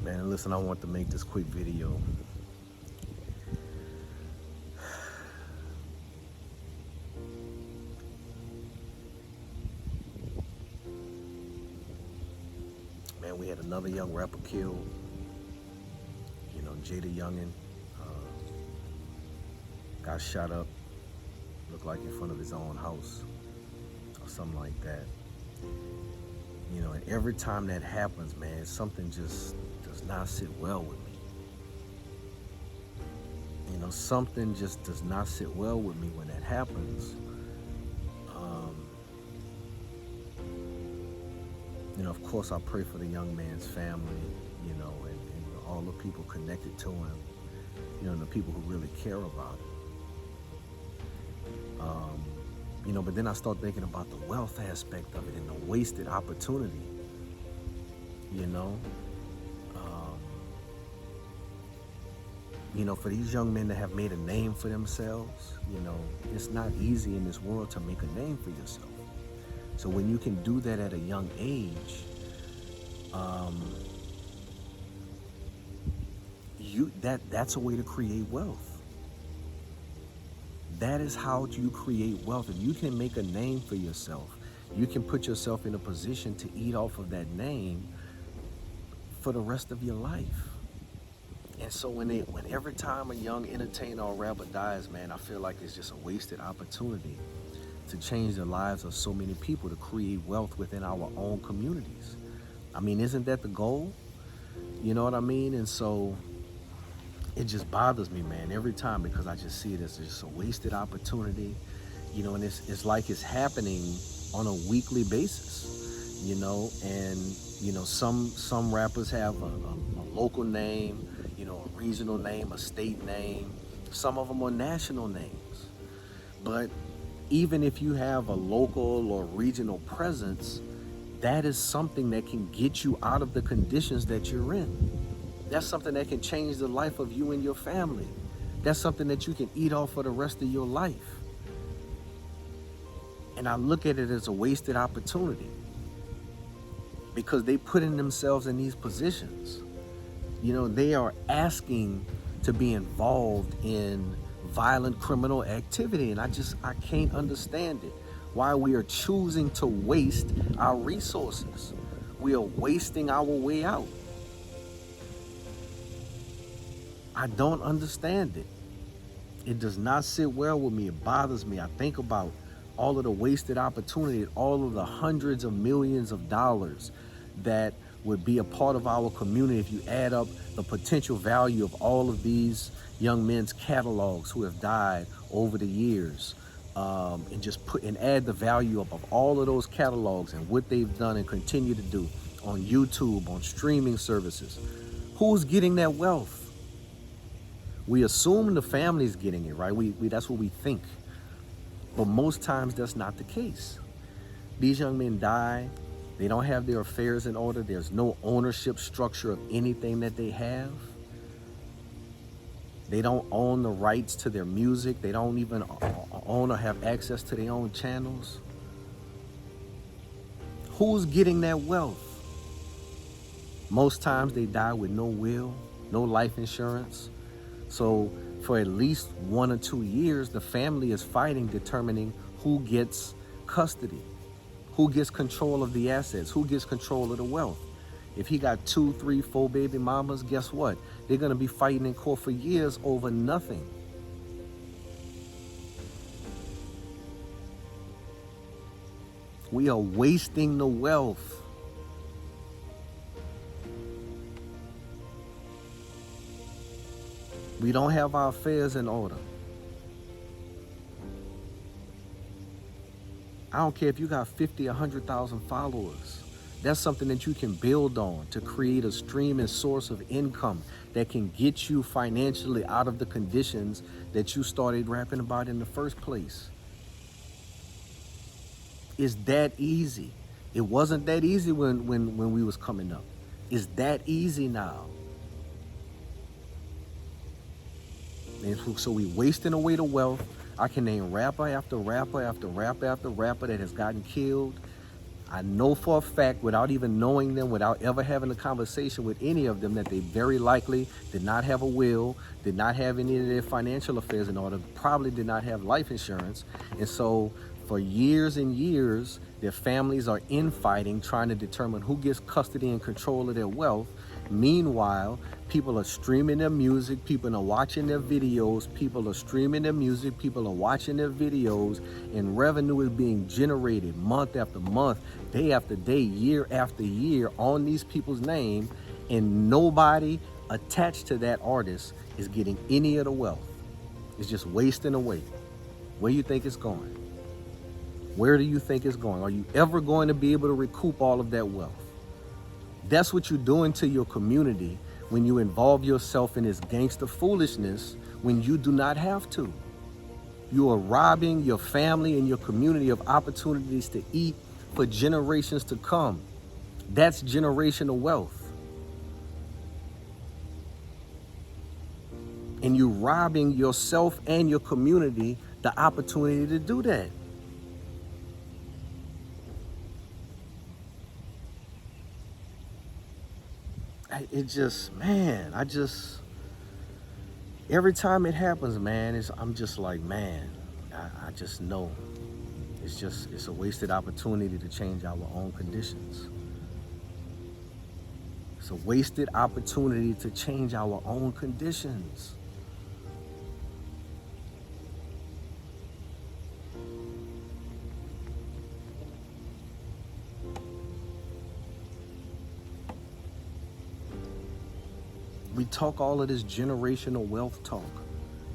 Man, listen, I want to make this quick video. Man, we had another young rapper killed. Jada Youngin got shot up, looked like in front of his own house or something like that. And every time that happens, man, something just does not sit well with me. Something just does not sit well with me when that happens. Of course, I pray for the young man's family, and all the people connected to him, and the people who really care about him. But then I start thinking about the wealth aspect of it and the wasted opportunity, for these young men that have made a name for themselves, it's not easy in this world to make a name for yourself. So when you can do that at a young age, that's a way to create wealth. That is how you create wealth. If you can make a name for yourself, you can put yourself in a position to eat off of that name for the rest of your life. And so when every time a young entertainer or rapper dies, man, I feel like it's just a wasted opportunity to change the lives of so many people, to create wealth within our own communities. I mean, isn't that the goal? You know what I mean? And so it just bothers me, man, every time, because I just see it as just a wasted opportunity, and it's like it's happening on a weekly basis, and some rappers have a local name, a regional name, a state name. Some of them are national names. But even if you have a local or regional presence, that is something that can get you out of the conditions that you're in. That's something that can change the life of you and your family. That's something that you can eat off for the rest of your life. And I look at it as a wasted opportunity, because they putting themselves in these positions. They are asking to be involved in violent criminal activity, and I can't understand it. Why we are choosing to waste our resources. We are wasting our way out. I don't understand it. It does not sit well with me. It bothers me. I think about all of the wasted opportunity, all of the hundreds of millions of dollars that would be a part of our community if you add up the potential value of all of these young men's catalogs who have died over the years, and add the value of all of those catalogs and what they've done and continue to do on YouTube, on streaming services. Who's getting that wealth? We assume the family's getting it, right? That's what we think. But most times that's not the case. These young men die. They don't have their affairs in order. There's no ownership structure of anything that they have. They don't own the rights to their music. They don't even own or have access to their own channels. Who's getting that wealth? Most times they die with no will, no life insurance. So for at least 1 or 2 years, the family is fighting, determining who gets custody, who gets control of the assets, who gets control of the wealth. If he got 2, 3, 4 baby mamas, guess what? They're going to be fighting in court for years over nothing. We are wasting the wealth. We don't have our affairs in order. I don't care if you got 50, 100,000 followers. That's something that you can build on to create a stream and source of income that can get you financially out of the conditions that you started rapping about in the first place. It's that easy. It wasn't that easy when we was coming up. It's that easy now. And so we wasting away the wealth. I can name rapper after rapper after rapper after rapper that has gotten killed. I know for a fact, without even knowing them, without ever having a conversation with any of them, that they very likely did not have a will, did not have any of their financial affairs in order, probably did not have life insurance. And so for years and years, their families are infighting, trying to determine who gets custody and control of their wealth. Meanwhile, people are streaming their music, people are watching their videos, people are streaming their music, people are watching their videos, and revenue is being generated month after month, day after day, year after year on these people's name, and nobody attached to that artist is getting any of the wealth. It's just wasting away. Where do you think it's going? Where do you think it's going? Are you ever going to be able to recoup all of that wealth? That's what you're doing to your community when you involve yourself in this gangster foolishness when you do not have to. You are robbing your family and your community of opportunities to eat for generations to come. That's generational wealth. And you're robbing yourself and your community the opportunity to do that. Every time it happens, man, I'm just like, man, I just know it's a wasted opportunity to change our own conditions. It's a wasted opportunity to change our own conditions. We talk all of this generational wealth talk.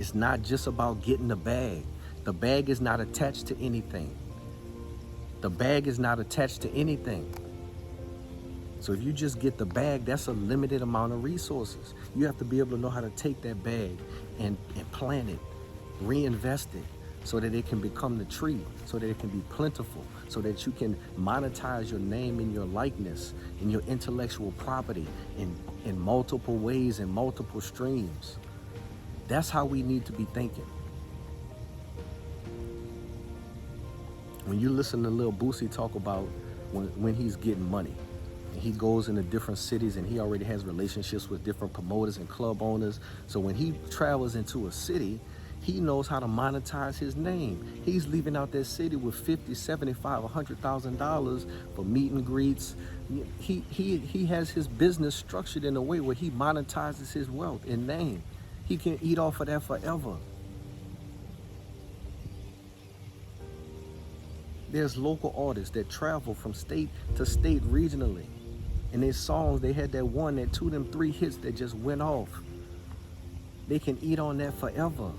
It's not just about getting the bag. The bag is not attached to anything. The bag is not attached to anything. So if you just get the bag, that's a limited amount of resources. You have to be able to know how to take that bag and plant it, reinvest it, so that it can become the tree, so that it can be plentiful, so that you can monetize your name and your likeness and your intellectual property in multiple ways and multiple streams. That's how we need to be thinking. When you listen to Lil Boosie talk about when he's getting money, and he goes into different cities and he already has relationships with different promoters and club owners. So when he travels into a city, he knows how to monetize his name. He's leaving out that city with $50, $75, $100,000 for meet and greets. He has his business structured in a way where he monetizes his wealth and name. He can eat off of that forever. There's local artists that travel from state to state regionally. And their songs, they had that one, that two, them three hits that just went off. They can eat on that forever.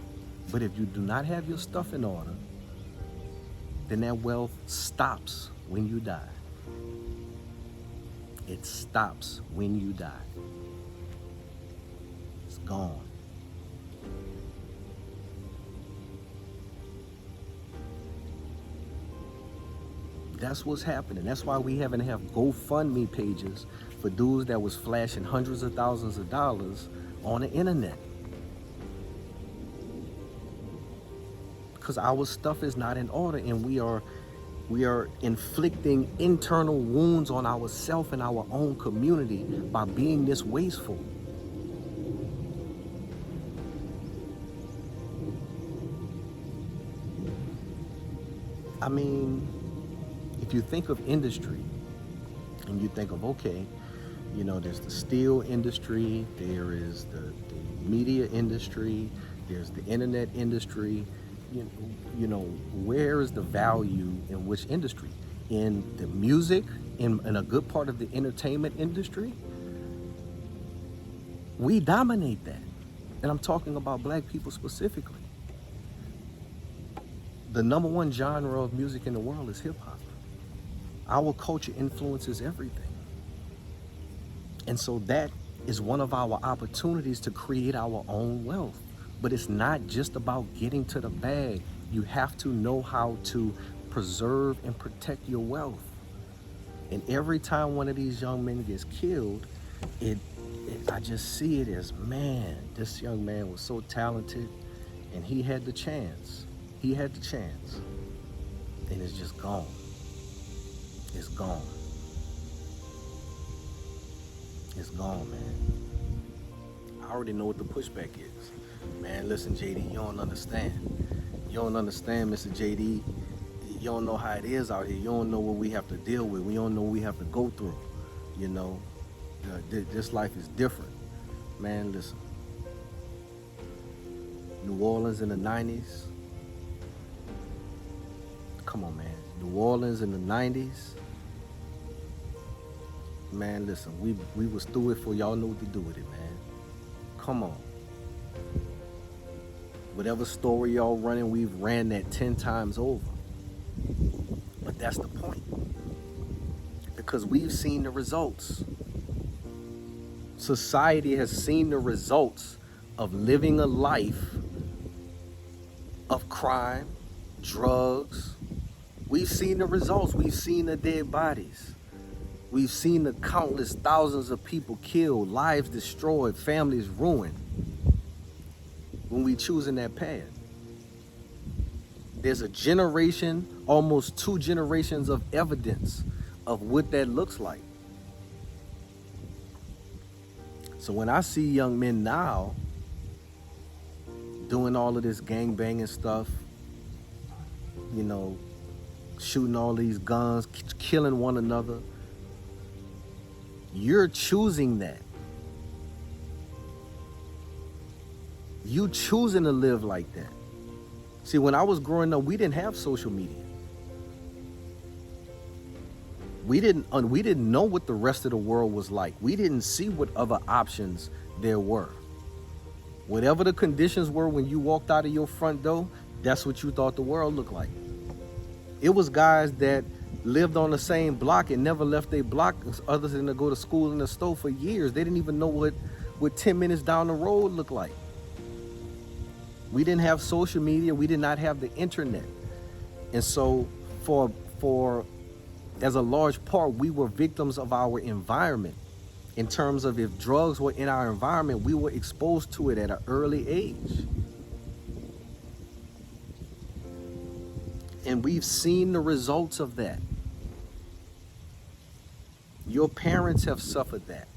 But if you do not have your stuff in order, then that wealth stops when you die. It stops when you die. It's gone. That's what's happening. That's why we having to have GoFundMe pages for dudes that was flashing hundreds of thousands of dollars on the internet. Because our stuff is not in order, and we are inflicting internal wounds on ourselves and our own community by being this wasteful. I mean, if you think of industry and you think of, okay, you know, there's the steel industry, there is the media industry, there's the internet industry, you know, where is the value in which industry? In the music, in a good part of the entertainment industry? We dominate that. And I'm talking about black people specifically. The number one genre of music in the world is hip hop. Our culture influences everything. And so that is one of our opportunities to create our own wealth. But it's not just about getting to the bag. You have to know how to preserve and protect your wealth. And every time one of these young men gets killed, I just see it as, man, this young man was so talented and he had the chance. He had the chance. And it's just gone. It's gone. It's gone, man. I already know what the pushback is. Man, listen, JD, you don't understand. You don't understand, Mr. JD. You don't know how it is out here. You don't know what we have to deal with. We don't know what we have to go through. You know, this life is different. Man, listen. New Orleans in the 90s. Come on, man. New Orleans in the 90s. Man, listen, we was through it for y'all know what to do with it, man. Come on. Whatever story y'all running, we've ran that 10 times over. But that's the point. Because we've seen the results. Society has seen the results of living a life of crime, drugs. We've seen the results. We've seen the dead bodies. We've seen the countless thousands of people killed, lives destroyed, families ruined when we choosing that path. There's a generation, almost 2 generations of evidence of what that looks like. So when I see young men now doing all of this gangbanging stuff, you know, shooting all these guns, killing one another, you're choosing that. You choosing to live like that. See, when I was growing up, we didn't have social media. We didn't know what the rest of the world was like. We didn't see what other options there were. Whatever the conditions were when you walked out of your front door, that's what you thought the world looked like. It was guys that lived on the same block and never left their block other than to go to school in the store for years. They didn't even know what 10 minutes down the road looked like. We didn't have social media. We did not have the internet. And so for as a large part, we were victims of our environment. In terms of if drugs were in our environment, we were exposed to it at an early age. And we've seen the results of that. Your parents have suffered that.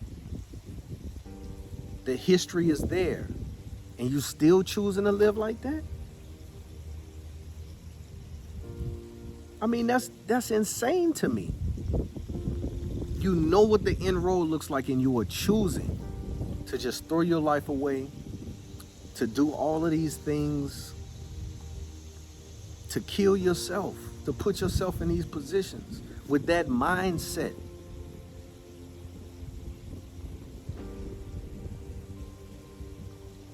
The history is there. And you still choosing to live like that? I mean, that's insane to me. You know what the end road looks like, and you are choosing to just throw your life away, to do all of these things, to kill yourself, to put yourself in these positions with that mindset.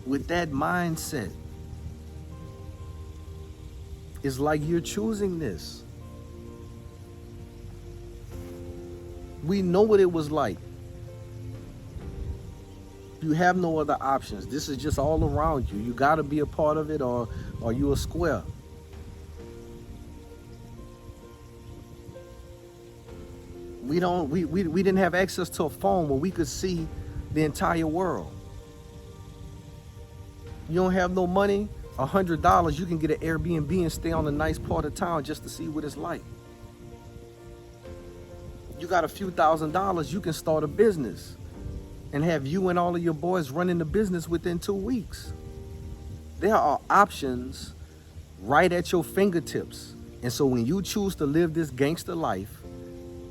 With that mindset. It's like you're choosing this. We know what it was like. You have no other options. This is just all around you. You got to be a part of it, or you a square. We didn't have access to a phone where we could see the entire world. You don't have no money, $100, you can get an Airbnb and stay on a nice part of town just to see what it's like. You got a few $1,000s, you can start a business and have you and all of your boys running the business within 2 weeks. There are options right at your fingertips. And so when you choose to live this gangster life,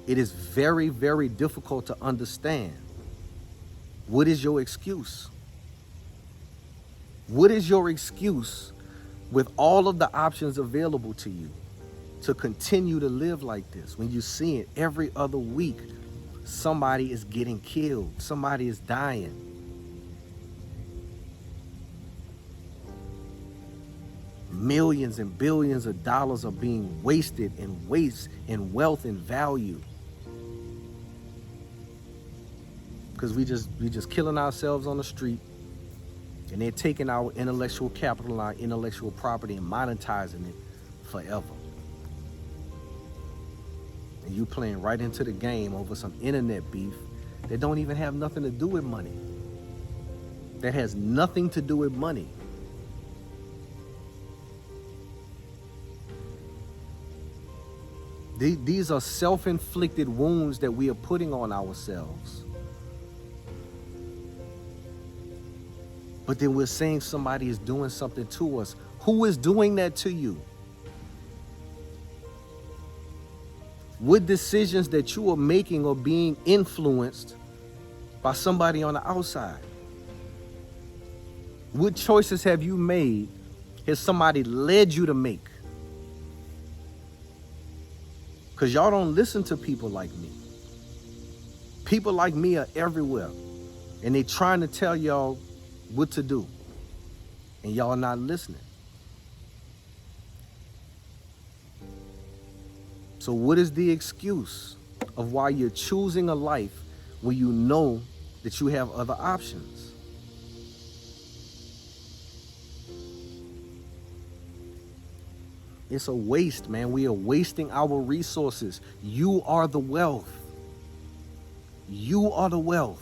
it is very, very difficult to understand. What is your excuse? What is your excuse with all of the options available to you to continue to live like this when you see it every other week? Somebody is getting killed. Somebody is dying. Millions and billions of dollars are being wasted in waste, in wealth and value. Because we just killing ourselves on the street, and they're taking our intellectual capital, our intellectual property, and monetizing it forever. And you playing right into the game over some internet beef that don't even have nothing to do with money. That has nothing to do with money. These are self-inflicted wounds that we are putting on ourselves. But then we're saying somebody is doing something to us. Who is doing that to you? What decisions that you are making are being influenced by somebody on the outside? What choices have you made? Has somebody led you to make? Because y'all don't listen to people like me. People like me are everywhere. And they trying to tell y'all what to do. And y'all not listening. So what is the excuse of why you're choosing a life when you know that you have other options? It's a waste, man. We are wasting our resources. You are the wealth. You are the wealth.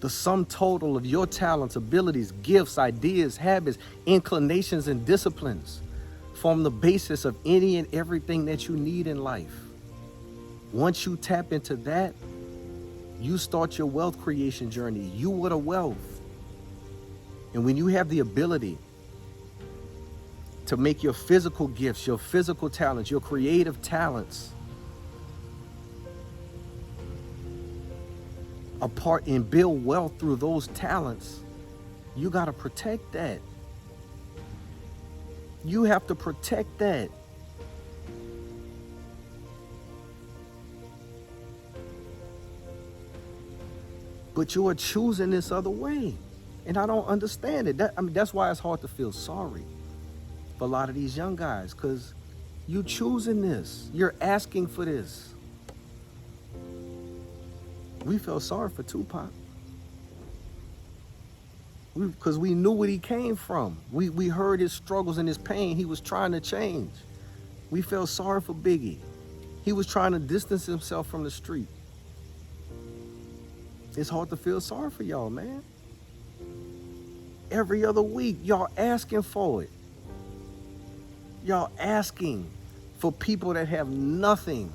The sum total of your talents, abilities, gifts, ideas, habits, inclinations, and disciplines form the basis of any and everything that you need in life. Once you tap into that, you start your wealth creation journey. You are the wealth. And when you have the ability to make your physical gifts, your physical talents, your creative talents a part and build wealth through those talents, you got to protect that. You have to protect that. But you are choosing this other way. And I don't understand it. That's why it's hard to feel sorry for a lot of these young guys, because you choosing this. You're asking for this. We felt sorry for Tupac. Because we knew where he came from. We heard his struggles and his pain. He was trying to change. We felt sorry for Biggie. He was trying to distance himself from the street. It's hard to feel sorry for y'all, man. Every other week, y'all asking for it. Y'all asking for people that have nothing,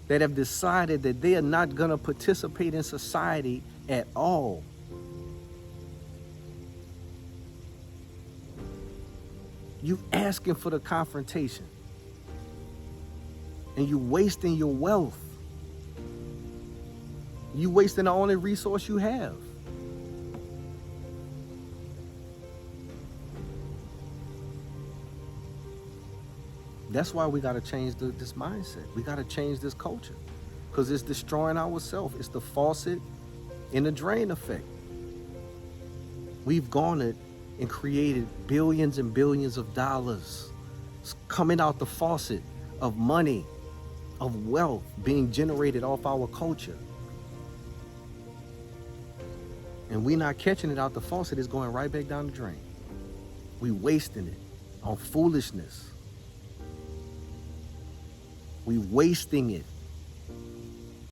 that have decided that they are not going to participate in society at all. You asking for the confrontation. And you wasting your wealth. You wasting the only resource you have. That's why we got to change this mindset. We got to change this culture, because it's destroying ourselves. It's the faucet in the drain effect. We've garnered and created billions and billions of dollars. It's coming out the faucet of money, of wealth being generated off our culture. And we're not catching it out the faucet. It's going right back down the drain. We wasting it on foolishness. We wasting it